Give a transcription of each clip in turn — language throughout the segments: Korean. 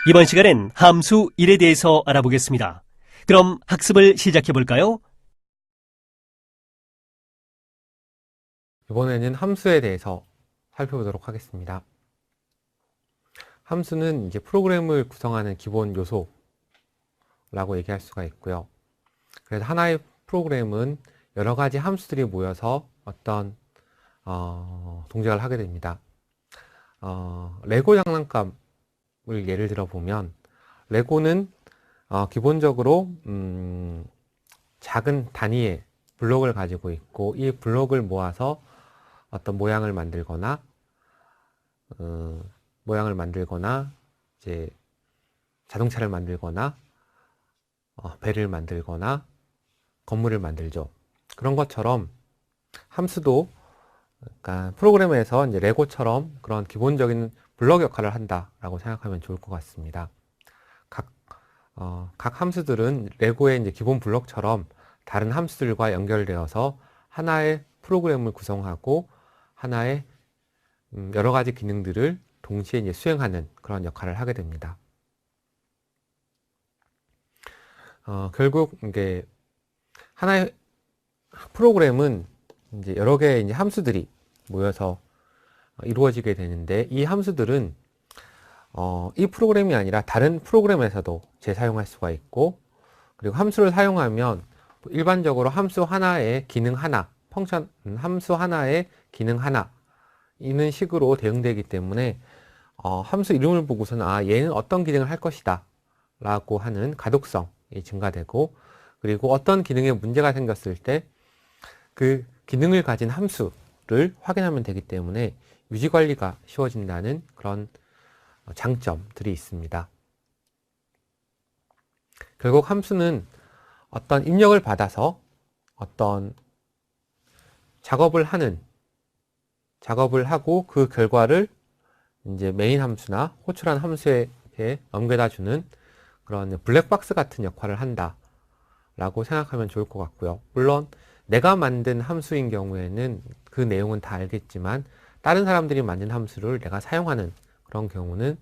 이번 시간엔 함수 1에 대해서 알아보겠습니다. 그럼 학습을 시작해 볼까요? 이번에는 함수에 대해서 살펴보도록 하겠습니다. 함수는 이제 프로그램을 구성하는 기본 요소라고 얘기할 수가 있고요. 그래서 하나의 프로그램은 여러 가지 함수들이 모여서 어떤 동작을 하게 됩니다. 레고 장난감을 예를 들어 보면 레고는 기본적으로 작은 단위의 블록을 가지고 있고 이 블록을 모아서 어떤 모양을 만들거나 이제 자동차를 만들거나 배를 만들거나 건물을 만들죠. 그런 것처럼 함수도 그러니까 프로그램에서 이제 레고처럼 그런 기본적인 블록 역할을 한다라고 생각하면 좋을 것 같습니다. 각 함수들은 레고의 이제 기본 블록처럼 다른 함수들과 연결되어서 하나의 프로그램을 구성하고 하나의 여러 가지 기능들을 동시에 이제 수행하는 그런 역할을 하게 됩니다. 결국 이게 하나의 프로그램은 이제 여러 개의 이제 함수들이 모여서 이루어지게 되는데 이 함수들은 이 프로그램이 아니라 다른 프로그램에서도 재사용할 수가 있고 그리고 함수를 사용하면 일반적으로 함수 하나의 기능 하나, 함수 하나의 기능 하나 이런 식으로 대응되기 때문에 함수 이름을 보고서는 얘는 어떤 기능을 할 것이다 라고 하는 가독성이 증가되고 그리고 어떤 기능에 문제가 생겼을 때 그 기능을 가진 함수를 확인하면 되기 때문에 유지관리가 쉬워진다는 그런 장점들이 있습니다. 결국 함수는 어떤 입력을 받아서 어떤 작업을 하고 그 결과를 이제 메인 함수나 호출한 함수에게 넘겨다 주는 그런 블랙박스 같은 역할을 한다 라고 생각하면 좋을 것 같고요. 물론 내가 만든 함수인 경우에는 그 내용은 다 알겠지만 다른 사람들이 만든 함수를 내가 사용하는 그런 경우는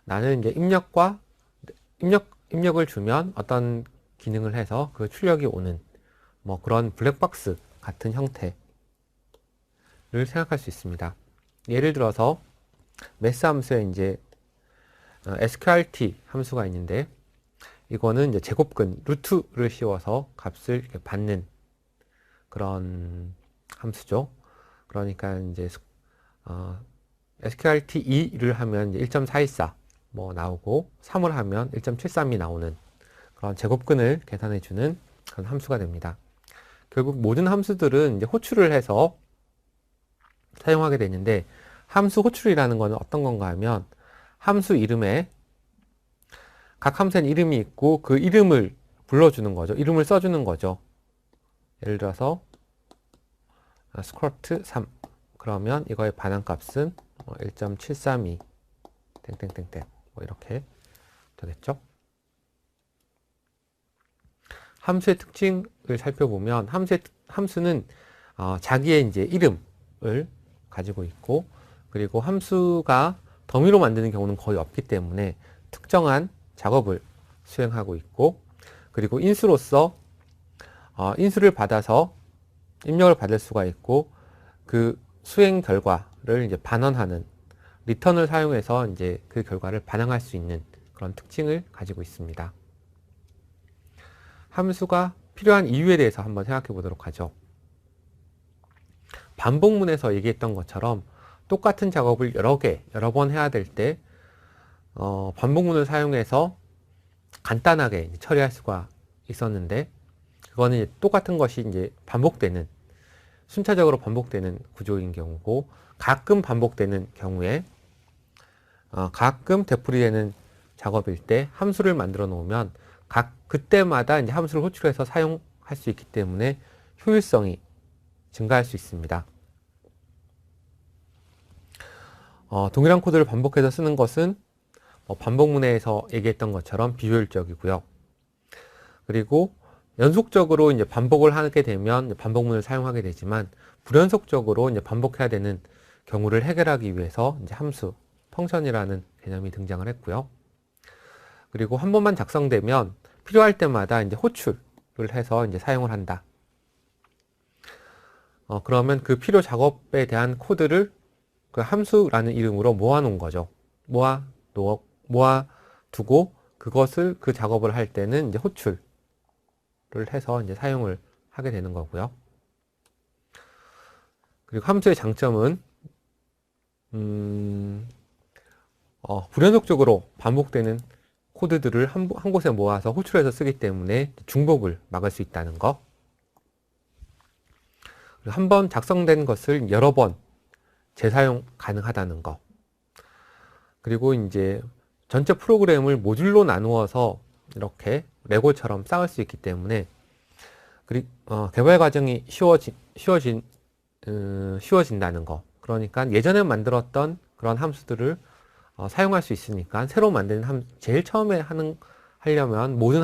나는 이제 입력을 주면 어떤 기능을 해서 그 출력이 오는 뭐 그런 블랙박스 같은 형태를 생각할 수 있습니다. 예를 들어서 매스 함수에 이제 sqrt 함수가 있는데 이거는 이제 제곱근 루트를 씌워서 값을 이렇게 받는 그런 함수죠. 그러니까 이제 sqrt2를 하면 1.414 뭐 나오고 3을 하면 1.73이 나오는 그런 제곱근을 계산해 주는 그런 함수가 됩니다. 결국 모든 함수들은 이제 호출을 해서 사용하게 되는데 함수 호출이라는 것은 어떤 건가 하면 함수 이름에 각 함수에는 이름이 있고 그 이름을 불러주는 거죠. 이름을 써주는 거죠. 예를 들어서 스쿼트 3 그러면 이거의 반환값은 1.732 땡땡땡땡 뭐 이렇게 되겠죠. 함수의 특징을 살펴보면 함수는 자기의 이제 이름을 가지고 있고 그리고 함수가 더미로 만드는 경우는 거의 없기 때문에 특정한 작업을 수행하고 있고 그리고 인수로서 인수를 받아서 입력을 받을 수가 있고 그 수행 결과를 이제 반환하는 리턴을 사용해서 이제 그 결과를 반영할 수 있는 그런 특징을 가지고 있습니다. 함수가 필요한 이유에 대해서 한번 생각해 보도록 하죠. 반복문에서 얘기했던 것처럼 똑같은 작업을 여러 번 해야 될 때 반복문을 사용해서 간단하게 처리할 수가 있었는데 그거는 이제 똑같은 것이 이제 순차적으로 반복되는 구조인 경우고 가끔 반복되는 경우에 가끔 되풀이되는 작업일 때 함수를 만들어 놓으면 그때마다 이제 함수를 호출해서 사용할 수 있기 때문에 효율성이 증가할 수 있습니다. 동일한 코드를 반복해서 쓰는 것은 반복문에서 얘기했던 것처럼 비효율적이고요. 그리고 연속적으로 이제 반복을 하게 되면 반복문을 사용하게 되지만 불연속적으로 이제 반복해야 되는 경우를 해결하기 위해서 이제 함수, 펑션이라는 개념이 등장을 했고요. 그리고 한 번만 작성되면 필요할 때마다 이제 호출을 해서 이제 사용을 한다. 그러면 그 필요 작업에 대한 코드를 그 함수라는 이름으로 모아놓은 거죠. 모아두고 그것을 그 작업을 할 때는 이제 호출을 해서 이제 사용을 하게 되는 거고요. 그리고 함수의 장점은 불연속적으로 반복되는 코드들을 한 곳에 모아서 호출해서 쓰기 때문에 중복을 막을 수 있다는 거. 한 번 작성된 것을 여러 번 재사용 가능하다는 거. 그리고 이제 전체 프로그램을 모듈로 나누어서 이렇게 레고처럼 쌓을 수 있기 때문에 개발 과정이 쉬워진다는 거. 그러니까 예전에 만들었던 그런 함수들을 사용할 수 있으니까 새로 만드는 제일 처음에 하려면 모든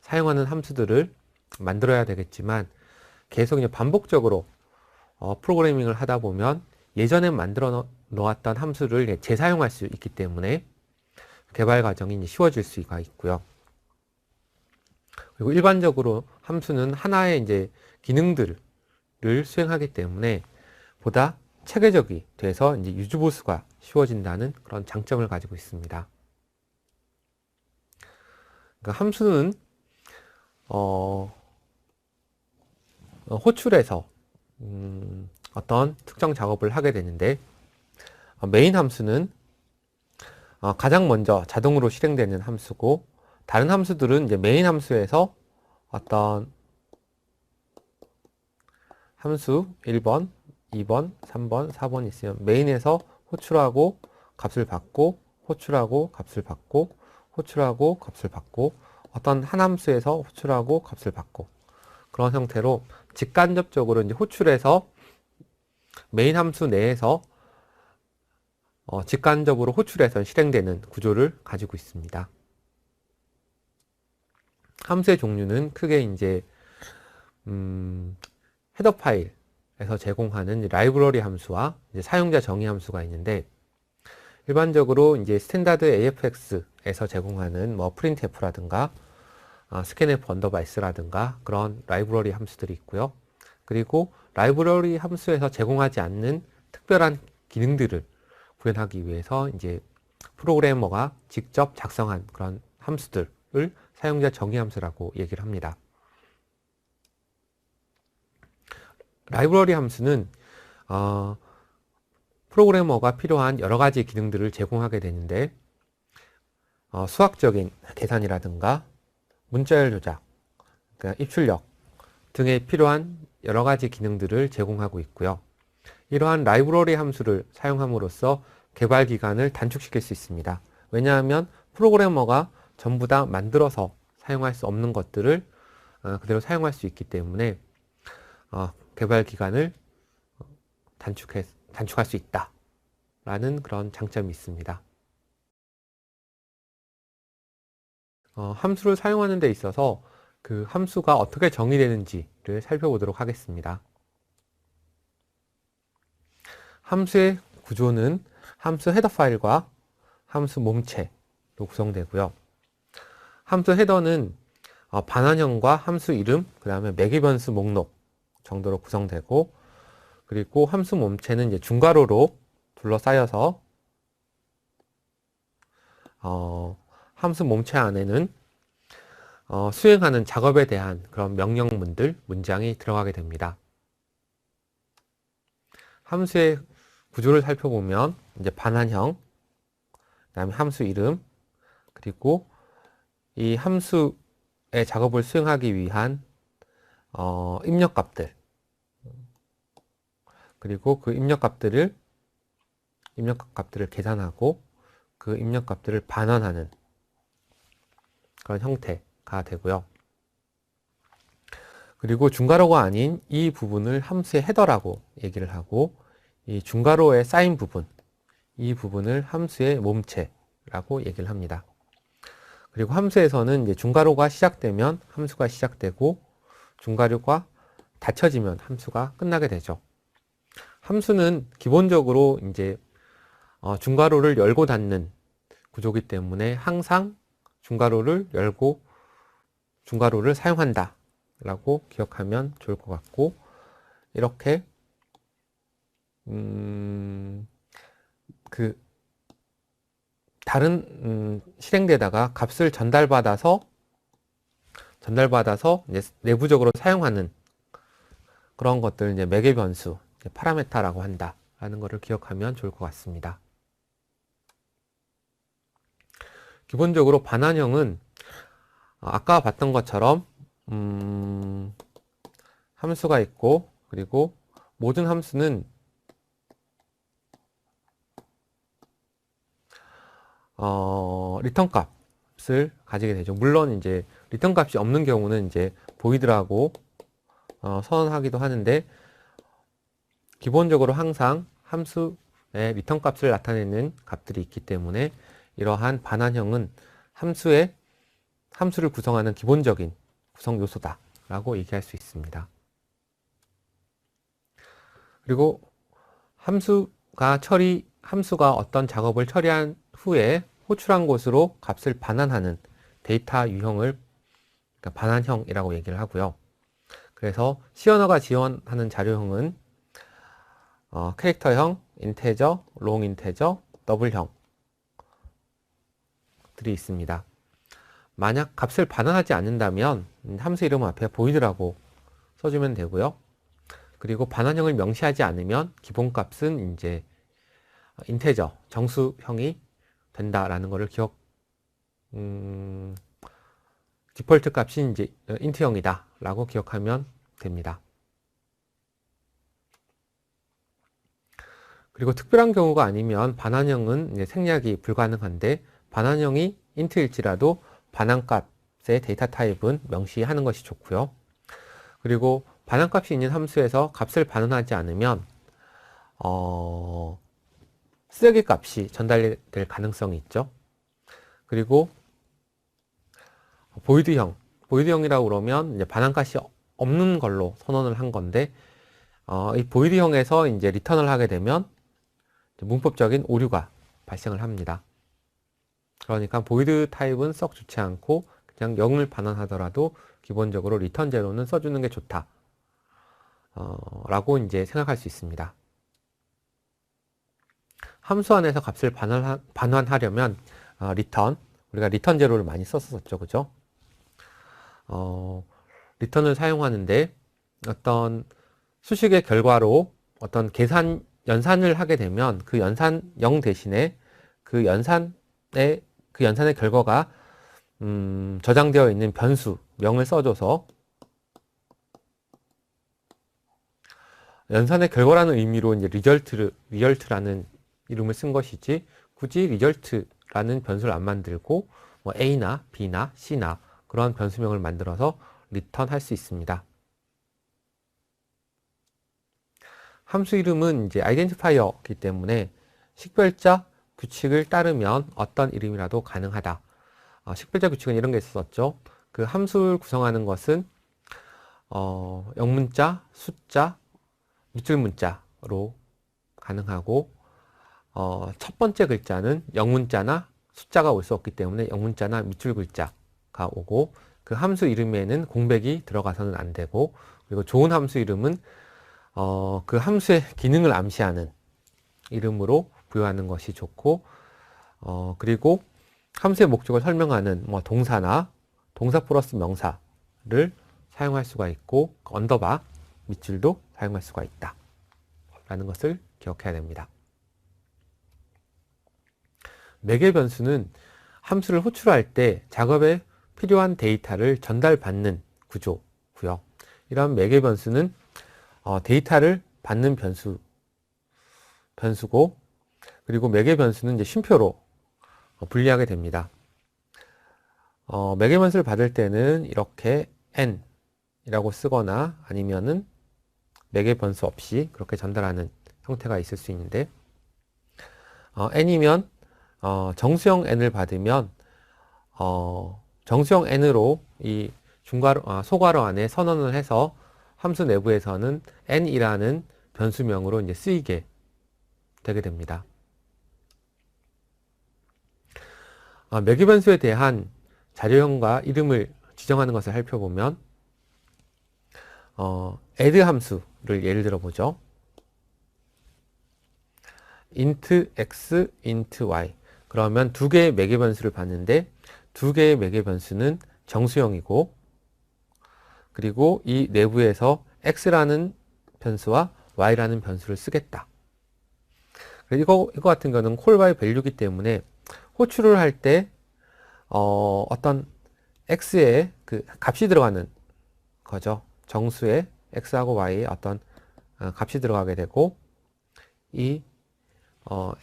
사용하는 함수들을 만들어야 되겠지만 계속 이제 반복적으로 프로그래밍을 하다 보면 예전에 만들어 놓았던 함수를 재사용할 수 있기 때문에 개발 과정이 이제 쉬워질 수가 있고요. 그리고 일반적으로 함수는 하나의 이제 기능들을 수행하기 때문에 보다 체계적이 돼서 이제 유지보수가 쉬워진다는 그런 장점을 가지고 있습니다. 그러니까 함수는 호출해서 어떤 특정 작업을 하게 되는데 메인 함수는 가장 먼저 자동으로 실행되는 함수고 다른 함수들은 이제 메인 함수에서 어떤 함수 1번, 2번, 3번, 4번 있으면 메인에서 호출하고 값을 받고 호출하고 값을 받고 호출하고 값을 받고 어떤 한 함수에서 호출하고 값을 받고 그런 형태로 직간접적으로 이제 호출해서 메인 함수 내에서 직간접으로 호출해서 실행되는 구조를 가지고 있습니다. 함수의 종류는 크게 이제 헤더 파일에서 제공하는 라이브러리 함수와 이제 사용자 정의 함수가 있는데 일반적으로 이제 스탠다드 AFX에서 제공하는 뭐 printf라든가 scanf 언더바 s라든가 그런 라이브러리 함수들이 있고요. 그리고 라이브러리 함수에서 제공하지 않는 특별한 기능들을 구현하기 위해서 이제 프로그래머가 직접 작성한 그런 함수들을 사용자 정의 함수라고 얘기를 합니다. 라이브러리 함수는 프로그래머가 필요한 여러 가지 기능들을 제공하게 되는데 수학적인 계산이라든가 문자열 조작, 그러니까 입출력 등에 필요한 여러 가지 기능들을 제공하고 있고요. 이러한 라이브러리 함수를 사용함으로써 개발 기간을 단축시킬 수 있습니다. 왜냐하면 프로그래머가 전부 다 만들어서 사용할 수 없는 것들을 그대로 사용할 수 있기 때문에 개발 기간을 단축할 수 있다라는 그런 장점이 있습니다. 함수를 사용하는 데 있어서 그 함수가 어떻게 정의되는지를 살펴보도록 하겠습니다. 함수의 구조는 함수 헤더 파일과 함수 몸체로 구성되고요. 함수 헤더는 반환형과 함수 이름, 그 다음에 매개 변수 목록 정도로 구성되고, 그리고 함수 몸체는 이제 중괄호로 둘러싸여서 함수 몸체 안에는 수행하는 작업에 대한 그런 명령문들, 문장이 들어가게 됩니다. 함수의 구조를 살펴보면 이제 반환형, 그다음에 함수 이름, 그리고 이 함수의 작업을 수행하기 위한 입력값들, 그리고 그 입력값들을 계산하고 그 입력값들을 반환하는 그런 형태가 되고요. 그리고 중괄호가 아닌 이 부분을 함수의 헤더라고 얘기를 하고, 이 중괄호에 쌓인 부분, 이 부분을 함수의 몸체라고 얘기를 합니다. 그리고 함수에서는 이제 중괄호가 시작되면 함수가 시작되고, 중괄호가 닫혀지면 함수가 끝나게 되죠. 함수는 기본적으로 이제 중괄호를 열고 닫는 구조이기 때문에 항상 중괄호를 열고 중괄호를 사용한다 라고 기억하면 좋을 것 같고, 이렇게 그 다른 실행대에다가 값을 전달받아서 이제 내부적으로 사용하는 그런 것들 이제 매개 변수, 파라메타라고 한다라는 것을 기억하면 좋을 것 같습니다. 기본적으로 반환형은 아까 봤던 것처럼 함수가 있고, 그리고 모든 함수는 리턴 값을 가지게 되죠. 물론 이제 리턴 값이 없는 경우는 이제 보이드라고 선언하기도 하는데, 기본적으로 항상 함수의 리턴 값을 나타내는 값들이 있기 때문에 이러한 반환형은 함수를 구성하는 기본적인 구성 요소다 라고 얘기할 수 있습니다. 그리고 함수가 어떤 작업을 처리한 후에 호출한 곳으로 값을 반환하는 데이터 유형을 그러니까 반환형이라고 얘기를 하고요. 그래서 C 언어가 지원하는 자료형은 캐릭터형, 인테저, 롱 인테저, 더블형들이 있습니다. 만약 값을 반환하지 않는다면 함수 이름 앞에 보이드라고 써주면 되고요. 그리고 반환형을 명시하지 않으면 기본값은 이제 인테저, 정수형이 된다라는 것을 디폴트 값이 이제 인트형이다 라고 기억하면 됩니다. 그리고 특별한 경우가 아니면 반환형은 이제 생략이 불가능한데, 반환형이 인트일지라도 반환값의 데이터 타입은 명시하는 것이 좋고요. 그리고 반환값이 있는 함수에서 값을 반환하지 않으면 쓰레기 값이 전달될 가능성이 있죠. 그리고 보이드형이라고 그러면 이제 반환값이 없는 걸로 선언을 한 건데, 이 보이드형에서 이제 리턴을 하게 되면 문법적인 오류가 발생을 합니다. 그러니까 보이드 타입은 썩 좋지 않고 그냥 0을 반환하더라도 기본적으로 리턴 제로는 써주는 게 좋다 라고 이제 생각할 수 있습니다. 함수 안에서 값을 반환하려면 우리가 리턴 제로를 많이 썼었죠, 그죠? 리턴을 사용하는데 어떤 수식의 결과로 어떤 연산을 하게 되면 그 연산형 대신에 그 연산의 결과가 저장되어 있는 변수명을 써줘서 연산의 결과라는 의미로 이제 리절트라는 이름을 쓴 것이지, 굳이 리절트라는 변수를 안 만들고 뭐 A나 B나 C나 그런 변수명을 만들어서 리턴할 수 있습니다. 함수 이름은 이제 아이덴티파이어이기 때문에 식별자 규칙을 따르면 어떤 이름이라도 가능하다. 식별자 규칙은 이런 게 있었죠. 그 함수를 구성하는 것은 영문자, 숫자, 밑줄 문자로 가능하고, 첫 번째 글자는 영문자나 숫자가 올 수 없기 때문에 영문자나 밑줄 글자가 오고, 그 함수 이름에는 공백이 들어가서는 안 되고, 그리고 좋은 함수 이름은 그 함수의 기능을 암시하는 이름으로 부여하는 것이 좋고, 그리고 함수의 목적을 설명하는 뭐 동사나 동사 플러스 명사를 사용할 수가 있고, 언더바, 밑줄도 사용할 수가 있다 라는 것을 기억해야 됩니다. 매개 변수는 함수를 호출할 때 작업에 필요한 데이터를 전달받는 구조고요. 이런 매개 변수는 데이터를 받는 변수고, 그리고 매개 변수는 이제 쉼표로 분리하게 됩니다. 매개 변수를 받을 때는 이렇게 n이라고 쓰거나 아니면은 매개 변수 없이 그렇게 전달하는 형태가 있을 수 있는데, n이면 정수형 n을 받으면 정수형 n으로 이 소괄호 안에 선언을 해서 함수 내부에서는 n이라는 변수명으로 이제 쓰이게 되게 됩니다. 매개 변수에 대한 자료형과 이름을 지정하는 것을 살펴보면 add 함수를 예를 들어 보죠. int x, int y. 그러면 두 개의 매개 변수를 봤는데 두 개의 매개 변수는 정수형이고, 그리고 이 내부에서 x라는 변수와 y라는 변수를 쓰겠다. 이거 같은 경우는 call by value이기 때문에 호출을 할 때 어떤 x의 그 값이 들어가는 거죠. 정수에 x하고 y의 어떤 값이 들어가게 되고, 이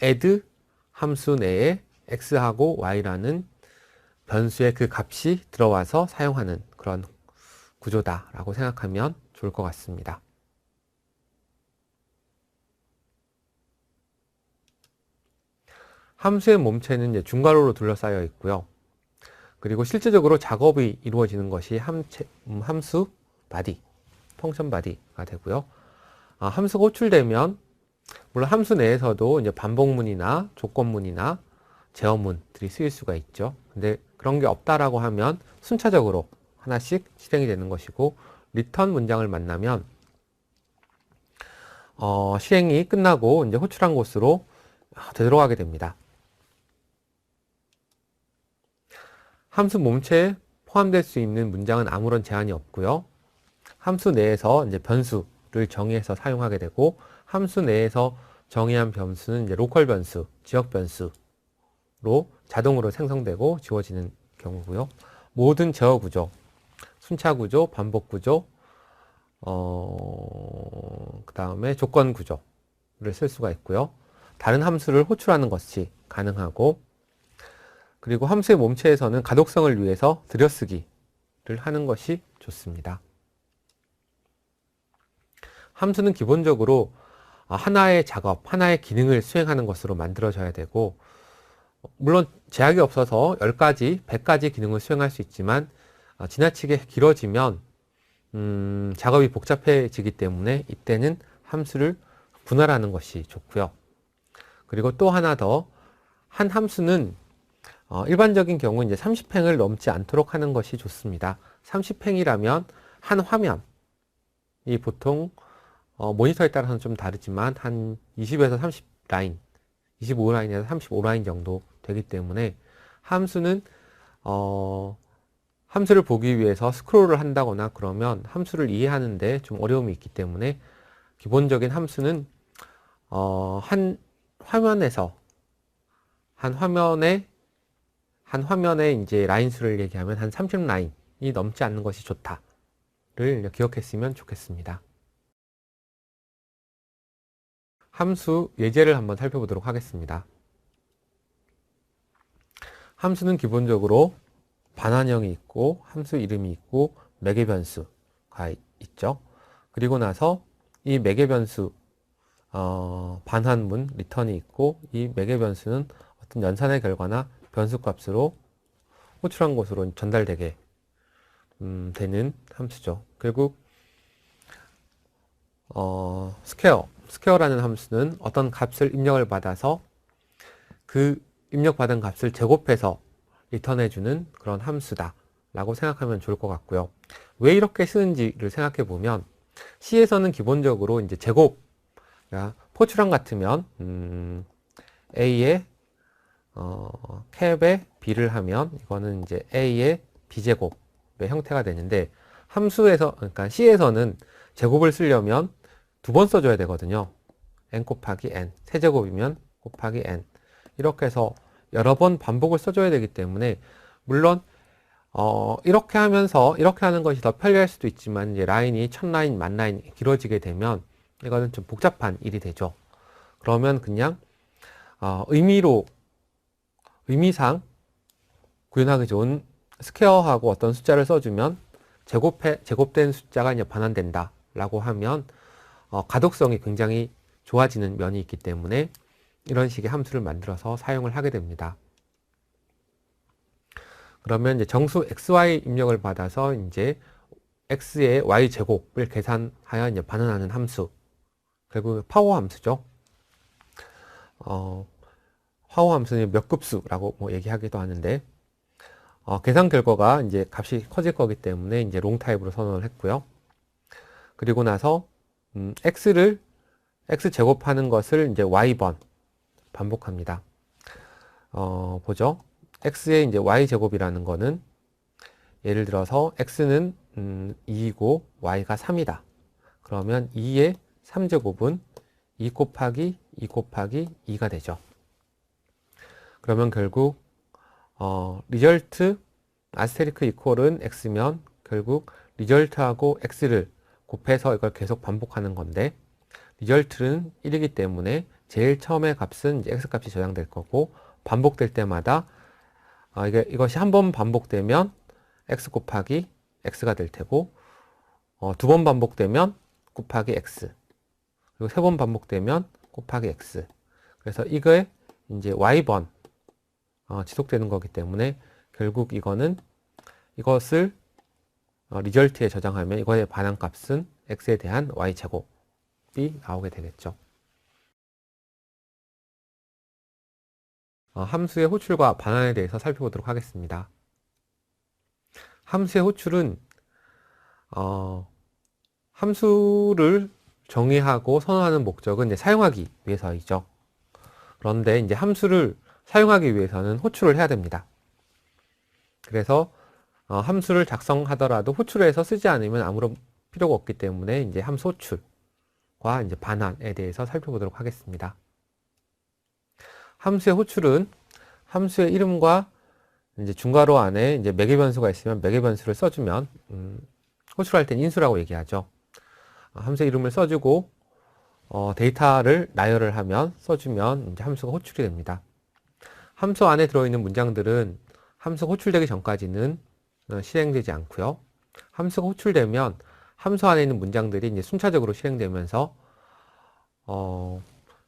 add 함수 내에 x하고 y라는 변수의 그 값이 들어와서 사용하는 그런 구조다라고 생각하면 좋을 것 같습니다. 함수의 몸체는 이제 중괄호로 둘러싸여 있고요. 그리고 실제적으로 작업이 이루어지는 것이 함수 바디, 펑션 바디가 되고요. 함수가 호출되면 물론 함수 내에서도 이제 반복문이나 조건문이나 제어문들이 쓰일 수가 있죠. 근데 그런 게 없다라고 하면 순차적으로 하나씩 실행이 되는 것이고, 리턴 문장을 만나면 실행이 끝나고 이제 호출한 곳으로 되돌아가게 됩니다. 함수 몸체에 포함될 수 있는 문장은 아무런 제한이 없고요. 함수 내에서 이제 변수를 정의해서 사용하게 되고, 함수 내에서 정의한 변수는 이제 로컬 변수, 지역 변수로 자동으로 생성되고 지워지는 경우고요. 모든 제어 구조, 순차 구조, 반복 구조, 그 다음에 조건 구조를 쓸 수가 있고요. 다른 함수를 호출하는 것이 가능하고, 그리고 함수의 몸체에서는 가독성을 위해서 들여쓰기를 하는 것이 좋습니다. 함수는 기본적으로 하나의 작업, 하나의 기능을 수행하는 것으로 만들어져야 되고, 물론 제약이 없어서 10가지, 100가지 기능을 수행할 수 있지만 지나치게 길어지면 작업이 복잡해지기 때문에 이때는 함수를 분할하는 것이 좋고요. 그리고 또 하나 더, 한 함수는 일반적인 경우 이제 30행을 넘지 않도록 하는 것이 좋습니다. 30행이라면 한 화면이 보통 모니터에 따라서는 좀 다르지만 한 20에서 30라인, 25라인에서 35라인 정도 되기 때문에 함수는 함수를 보기 위해서 스크롤을 한다거나 그러면 함수를 이해하는데 좀 어려움이 있기 때문에 기본적인 함수는 한 화면에 이제 라인 수를 얘기하면 한 30라인이 넘지 않는 것이 좋다를 기억했으면 좋겠습니다. 함수 예제를 한번 살펴보도록 하겠습니다. 함수는 기본적으로 반환형이 있고 함수 이름이 있고 매개 변수가 있죠. 그리고 나서 이 매개 변수 반환문 리턴이 있고, 이 매개 변수는 어떤 연산의 결과나 변수 값으로 호출한 곳으로 전달되게 되는 함수죠. 결국 스퀘어라는 함수는 어떤 값을 입력을 받아서 그 입력받은 값을 제곱해서 리턴해주는 그런 함수다 라고 생각하면 좋을 것 같고요. 왜 이렇게 쓰는지를 생각해 보면 C에서는 기본적으로 이제 제곱, 포출함 같으면 A의 캡에 B를 하면 이거는 이제 A의 B제곱의 형태가 되는데, 그러니까 C에서는 제곱을 쓰려면 두 번 써줘야 되거든요. n 곱하기 n, 세제곱이면 곱하기 n, 이렇게 해서 여러 번 반복을 써줘야 되기 때문에, 물론 이렇게 하면서 이렇게 하는 것이 더 편리할 수도 있지만 이제 라인이 1000라인, 10,000라인 길어지게 되면 이거는 좀 복잡한 일이 되죠. 그러면 그냥 의미상 구현하기 좋은 스퀘어하고 어떤 숫자를 써주면 제곱된 숫자가 이제 반환된다 라고 하면 가독성이 굉장히 좋아지는 면이 있기 때문에 이런 식의 함수를 만들어서 사용을 하게 됩니다. 그러면 이제 정수 xy 입력을 받아서 이제 x의 y 제곱을 계산하여 이제 반환하는 함수, 결국 파워 함수죠. 파워 함수는 몇 급수라고 얘기하기도 하는데, 계산 결과가 이제 값이 커질 거기 때문에 이제 롱 타입으로 선언을 했고요. 그리고 나서 x 제곱하는 것을 이제 y번 반복합니다. 보죠. x의 이제 y 제곱이라는 거는 예를 들어서 x는 2이고 y가 3이다. 그러면 2의 3제곱은 2 곱하기 2 곱하기 2가 되죠. 그러면 결국 리절트 아스테리크 이퀄은 x면 결국 리절트하고 x를 곱해서 이걸 계속 반복하는 건데, 리절트는 1이기 때문에 제일 처음의 값은 이제 x 값이 저장될 거고, 반복될 때마다 이것이 한 번 반복되면 x 곱하기 x가 될 테고, 두 번 반복되면 곱하기 x, 그리고 세 번 반복되면 곱하기 x. 그래서 이거에 이제 y번 지속되는 거기 때문에 결국 이것을 리절트에 저장하면 이거의 반환값은 x에 대한 y제곱이 나오게 되겠죠. 함수의 호출과 반환에 대해서 살펴보도록 하겠습니다. 함수의 호출은 함수를 정의하고 선언하는 목적은 이제 사용하기 위해서이죠. 그런데 이제 함수를 사용하기 위해서는 호출을 해야 됩니다. 그래서 함수를 작성하더라도 호출해서 쓰지 않으면 아무런 필요가 없기 때문에 이제 함수 호출과 이제 반환에 대해서 살펴보도록 하겠습니다. 함수의 호출은 함수의 이름과 이제 중괄호 안에 이제 매개 변수가 있으면 매개 변수를 써주면 호출할 땐 인수라고 얘기하죠. 함수의 이름을 써주고 데이터를 나열을 하면 써주면 이제 함수가 호출이 됩니다. 함수 안에 들어있는 문장들은 함수가 호출되기 전까지는 실행되지 않고요. 함수가 호출되면 함수 안에 있는 문장들이 이제 순차적으로 실행되면서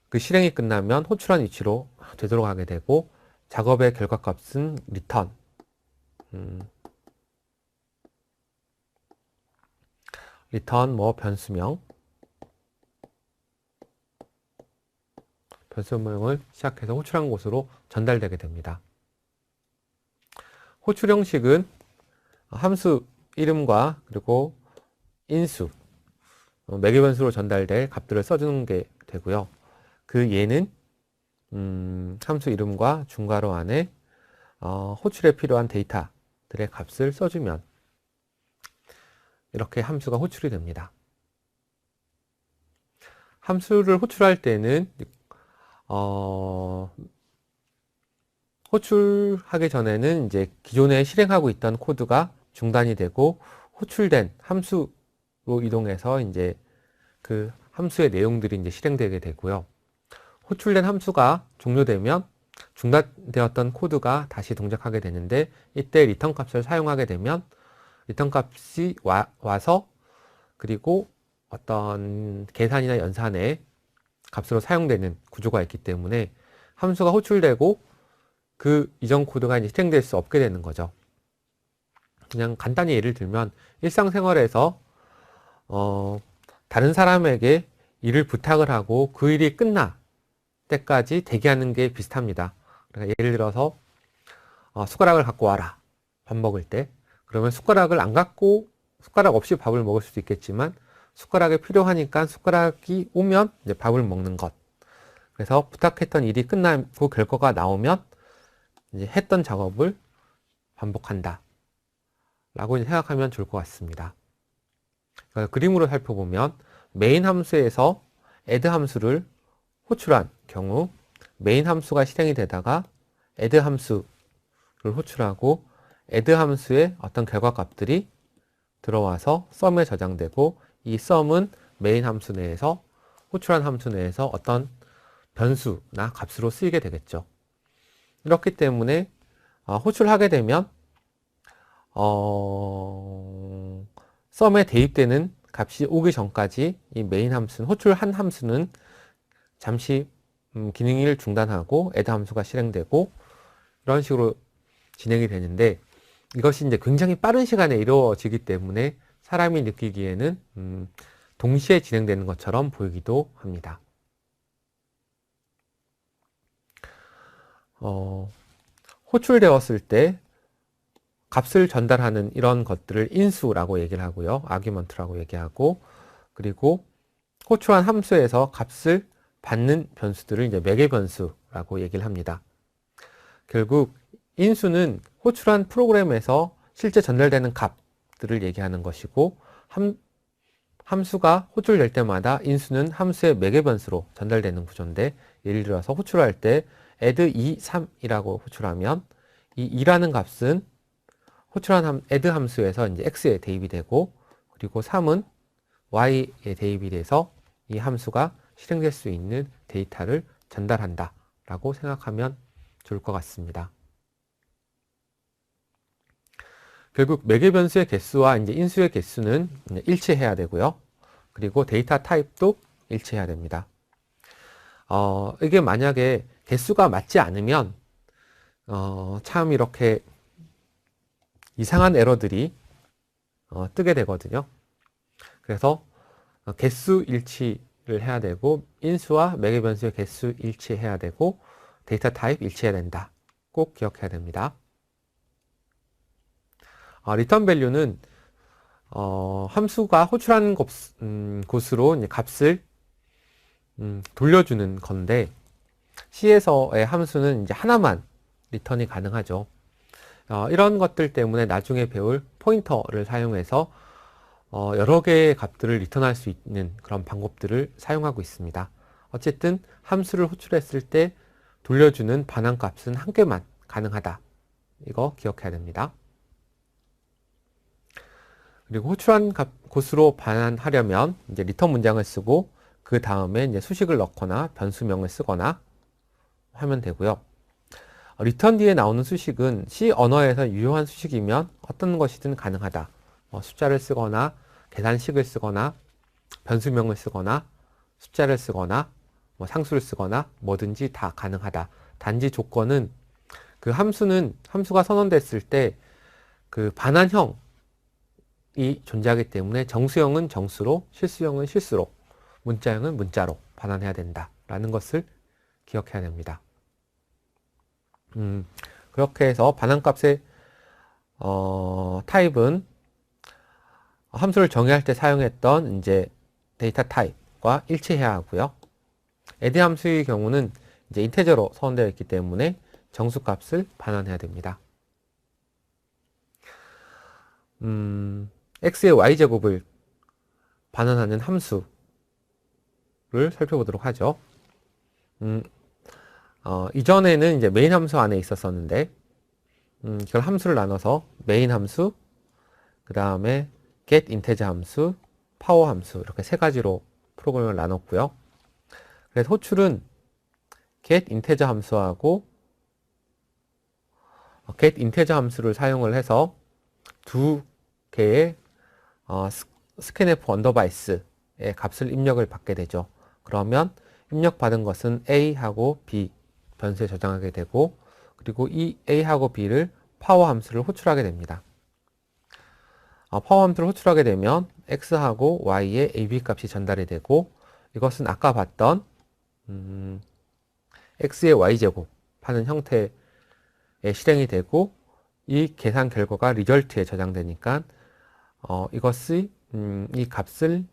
그 실행이 끝나면 호출한 위치로 되돌아가게 되고, 작업의 결과값은 return, 변수명을 시작해서 호출한 곳으로 전달되게 됩니다. 호출 형식은 함수 이름과 그리고 인수, 매개 변수로 전달될 값들을 써주는 게 되고요. 그 예는 함수 이름과 중괄호 안에 호출에 필요한 데이터들의 값을 써주면 이렇게 함수가 호출이 됩니다. 함수를 호출할 때는 호출하기 전에는 이제 기존에 실행하고 있던 코드가 중단이 되고 호출된 함수로 이동해서 이제 그 함수의 내용들이 이제 실행되게 되고요. 호출된 함수가 종료되면 중단되었던 코드가 다시 동작하게 되는데, 이때 리턴 값을 사용하게 되면 리턴 값이 와서 그리고 어떤 계산이나 연산의 값으로 사용되는 구조가 있기 때문에 함수가 호출되고 그 이전 코드가 이제 실행될 수 없게 되는 거죠. 그냥 간단히 예를 들면 일상생활에서 다른 사람에게 일을 부탁을 하고 그 일이 끝나 때까지 대기하는 게 비슷합니다. 그러니까 예를 들어서 숟가락을 갖고 와라, 밥 먹을 때. 그러면 숟가락을 안 갖고 숟가락 없이 밥을 먹을 수도 있겠지만 숟가락이 필요하니까 숟가락이 오면 이제 밥을 먹는 것. 그래서 부탁했던 일이 끝나고 결과가 나오면 이제 했던 작업을 반복한다 라고 생각하면 좋을 것 같습니다. 그러니까 그림으로 살펴보면 메인 함수에서 add 함수를 호출한 경우 메인 함수가 실행이 되다가 add 함수를 호출하고 add 함수의 어떤 결과값들이 들어와서 sum에 저장되고, 이 sum은 메인 함수 내에서 호출한 함수 내에서 어떤 변수나 값으로 쓰이게 되겠죠. 이렇기 때문에 호출하게 되면 sum에 대입되는 값이 오기 전까지 이 메인 함수는, 호출한 함수는 잠시 기능을 중단하고 add 함수가 실행되고 이런 식으로 진행이 되는데, 이것이 이제 굉장히 빠른 시간에 이루어지기 때문에 사람이 느끼기에는 동시에 진행되는 것처럼 보이기도 합니다. 호출되었을 때 값을 전달하는 이런 것들을 인수라고 얘기를 하고요. 아규먼트라고 얘기하고, 그리고 호출한 함수에서 값을 받는 변수들을 이제 매개 변수라고 얘기를 합니다. 결국 인수는 호출한 프로그램에서 실제 전달되는 값들을 얘기하는 것이고, 함수가 호출될 때마다 인수는 함수의 매개 변수로 전달되는 구조인데, 예를 들어서 호출할 때 add 2, 3이라고 호출하면 이 2라는 값은 호출한 add 함수에서 이제 x에 대입이 되고, 그리고 3은 y에 대입이 돼서 이 함수가 실행될 수 있는 데이터를 전달한다 라고 생각하면 좋을 것 같습니다. 결국 매개 변수의 개수와 이제 인수의 개수는 일치해야 되고요. 그리고 데이터 타입도 일치해야 됩니다. 이게 만약에 개수가 맞지 않으면 참 이렇게 이상한 에러들이 뜨게 되거든요. 그래서 개수 일치를 해야 되고, 인수와 매개 변수의 개수 일치해야 되고, 데이터 타입 일치해야 된다. 꼭 기억해야 됩니다. 리턴 밸류는 함수가 호출한 곳으로 이제 값을 돌려주는 건데, C에서의 함수는 이제 하나만 리턴이 가능하죠. 이런 것들 때문에 나중에 배울 포인터를 사용해서 여러 개의 값들을 리턴할 수 있는 그런 방법들을 사용하고 있습니다. 어쨌든 함수를 호출했을 때 돌려주는 반환값은 한 개만 가능하다. 이거 기억해야 됩니다. 그리고 호출한 곳으로 반환하려면 이제 리턴 문장을 쓰고, 그 다음에 이제 수식을 넣거나 변수명을 쓰거나 하면 되고요. 리턴 뒤에 나오는 수식은 C 언어에서 유효한 수식이면 어떤 것이든 가능하다. 숫자를 쓰거나 계산식을 쓰거나 변수명을 쓰거나 숫자를 쓰거나 상수를 쓰거나 뭐든지 다 가능하다. 단지 조건은 그 함수가 선언됐을 때 그 반환형이 존재하기 때문에 정수형은 정수로, 실수형은 실수로, 문자형은 문자로 반환해야 된다라는 것을 기억해야 됩니다. 그렇게 해서 반환값의 타입은 함수를 정의할 때 사용했던 이제 데이터 타입과 일치해야 하고요. add 함수의 경우는 이제 인테저로 선언되어 있기 때문에 정수값을 반환해야 됩니다. x의 y제곱을 반환하는 함수를 살펴보도록 하죠. 이전에는 이제 메인 함수 안에 있었었는데, 이걸 함수를 나눠서 메인 함수, 그 다음에 get integer 함수, power 함수, 이렇게 세 가지로 프로그램을 나눴고요. 그래서 호출은 get integer 함수하고 get integer 함수를 사용을 해서 두 개의 scanf 언더바 s의 값을 입력을 받게 되죠. 그러면 입력받은 것은 a하고 b 변수에 저장하게 되고, 그리고 이 a하고 b를 파워 함수를 호출하게 됩니다. 파워 함수를 호출하게 되면 x하고 y의 ab 값이 전달이 되고, 이것은 아까 봤던 x의 y제곱 하는 형태의 실행이 되고, 이 계산 결과가 리절트에 저장되니까 이것이 이 값을,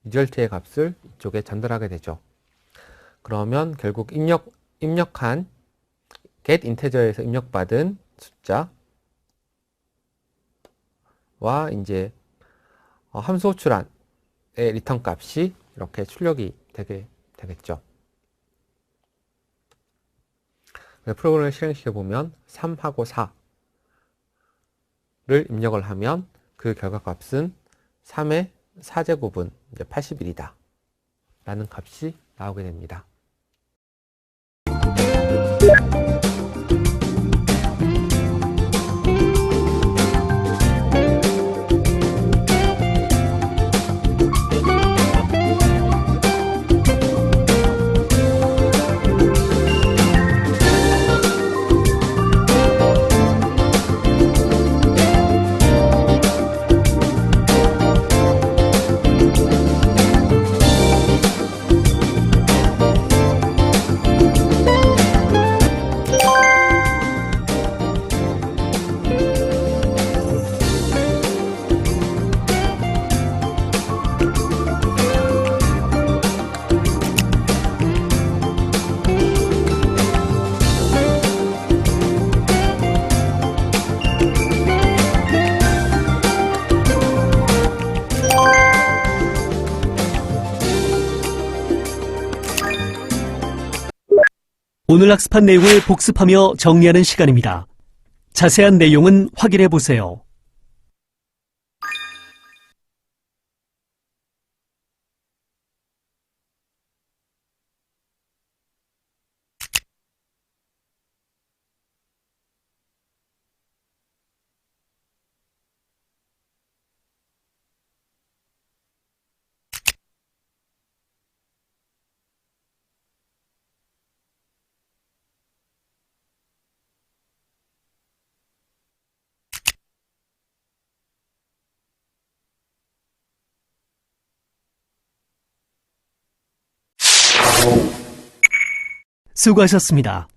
리절트의 값을 이쪽에 전달하게 되죠. 그러면 결국 입력한 get integer에서 입력받은 숫자와 이제 함수 호출한의 리턴 값이 이렇게 출력이 되겠죠. 프로그램을 실행시켜 보면 3하고 4를 입력을 하면 그 결과값은 3의 4제곱은 이제 81이다 라는 값이 나오게 됩니다. 오늘 학습한 내용을 복습하며 정리하는 시간입니다. 자세한 내용은 확인해 보세요. 수고하셨습니다.